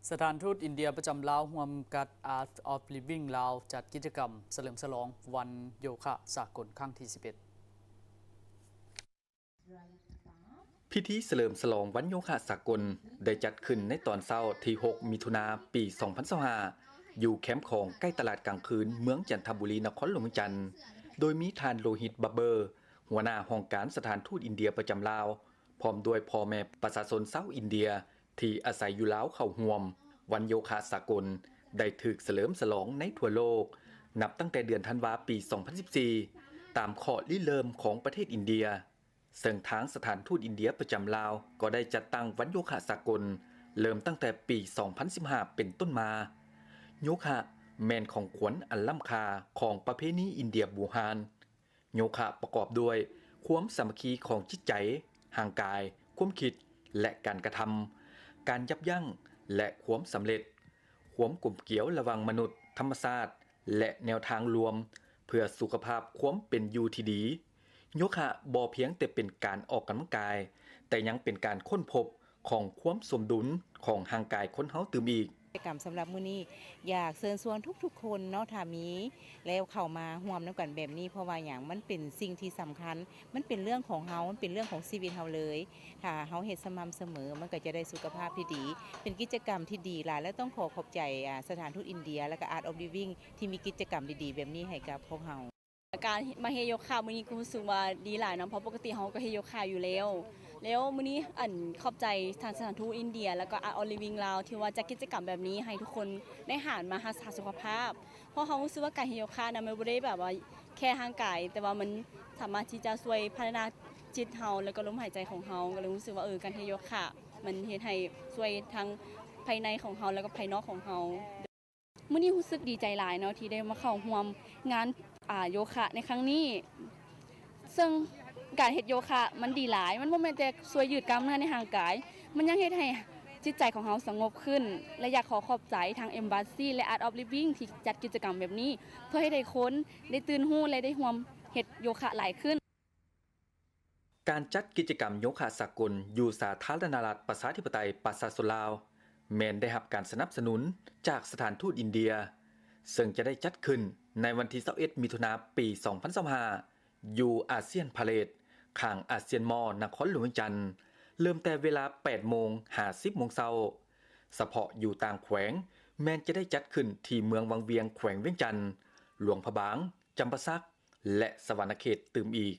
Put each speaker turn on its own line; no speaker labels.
สถานทูตอินเดียประจำลาวร่วมกับ Art of Living ลาวจัดกิจกรรมเฉลิมฉลองวันโยคะสากลครั้งที่ 11
พิธีเฉลิมฉลองวันโยคะสากลได้จัดขึ้นในตอนเช้าที่ 6 มิถุนายน ปี 2025 อยู่แคมป์ของใกล้ตลาดกลางคืนเมืองจันทบุรีนครหลวงจันทร์โดยมีท่านโลหิตบับเบอร์หัวหน้าห้องการสถานทูตอินเดียประจำลาวพร้อมด้วยพ่อแม่ประชาชนชาวอินเดียที่อาศัยอยู่ลาวเข้าร่วมวันโยคะสากลได้ถูกเฉลิมฉลองในทั่วโลกนับตั้งแต่เดือนธันวาคมปี 2014 ตามข้อริเริ่มของประเทศอินเดียซึ่งทางสถานทูตอินเดียประจำลาวก็ได้จัดตั้งวันโยคะสากลเริ่มตั้งแต่ปี 2015 เป็นต้นมาโยคะแม่นของขวัญอันล้ำค่าของประเพณีอินเดียบูฮานโยคะประกอบด้วยความสามัคคีของจิตใจห่างกายความคิดและการกระทำการยับยั้งและความสำเร็จความกลมเกลี่ยวระหว่างมนุษย์ธรรมชาติและแนวทางรวมเพื่อสุขภาพความเป็นอยู่ที่ดีโยคะบ่เพียงแต่เป็นการออกกำลังกายแต่ยังเป็นการค้นพบของความสมดุลของร่างกายคนเฮาตื่มอีก
กิจกรรมสำหรับมื้อนี้อยากเชิญชวนทุกๆคนเนาะถ้ามีแล้วเข้ามาร่วมนำกันแบบนี้เพราะว่าอย่างมันเป็นสิ่งที่สำคัญมันเป็นเรื่องของเฮามันเป็นเรื่องของชีวิตเฮาเลยถ้าเฮาเฮ็ดสม่ำเสมอมันก็จะได้สุขภาพที่ดีเป็นกิจกรรมที่ดีหลายและต้องขอบใจสถานทูตอินเดียและก็ Art of Living ที่มีกิจกรรมดีๆแบบนี้ให้กับพวกเฮา
การมาเฮโยคะมื้อนี้ก็รู้สึกว่าดีหลายเนาะเพราะปกติเฮาก็เฮโยคะอยู่แล้วมื้อนี้ขอบใจทางสถานทูตอินเดียแล้วก็ Art of Living ลาวที่ว่าจัดกิจกรรมแบบนี้ให้ทุกคนได้หันมารักษาสุขภาพเพราะเฮารู้สึกว่าการเฮโยคะนะมันบ่ได้แบบว่าแค่ร่างกายแต่ว่ามันสามารถที่จะช่วยพัฒนาจิตเฮาแล้วก็ลมหายใจของเฮาก็เลยรู้สึกว่าการเฮโยคะมันเฮ็ดให้ช่วยทั้งภายในของเฮาแล้วก็ภายนอกของเฮามื้อนี้รู้สึกดีใจหลายเนาะที่ได้มาเข้าร่วมงานโยคะในครั้งนี้ซึ่งการเฮ็ดโยคะมันดีหลายมันบ่แม่นแต่ช่วยยืดกล้ามเนื้อในร่างกายมันยังเฮ็ดให้จิตใจของเราสงบขึ้นและอยากขอบใจทาง Embassy และ Art of Living ที่จัดกิจกรรมแบบนี้เพื่อให้ได้คนได้ตื่นรู้และได้ร่วมเฮ็ดโยคะหลายขึ้น
การจัดกิจกรรมโยคะสากลอยู่สาธารณรัฐประชาธิปไตยประชาชนลาวแม้นได้รับการสนับสนุนจากสถานทูตอินเดียซึ่งจะได้จัดขึ้นในวันที่ 21 มิถุนายน ปี 2025 อยู่อาเซียนพาเลทข้างอาเซียนมอลล์นครหลวงจันทร์เริ่มแต่เวลา 8:50 น.เฉพาะอยู่ต่างแขวงแม้นจะได้จัดขึ้นที่เมืองวังเวียงแขวงเวียงจันทน์หลวงพระบางจำปาสักและสวรรณเขตตื่มอีก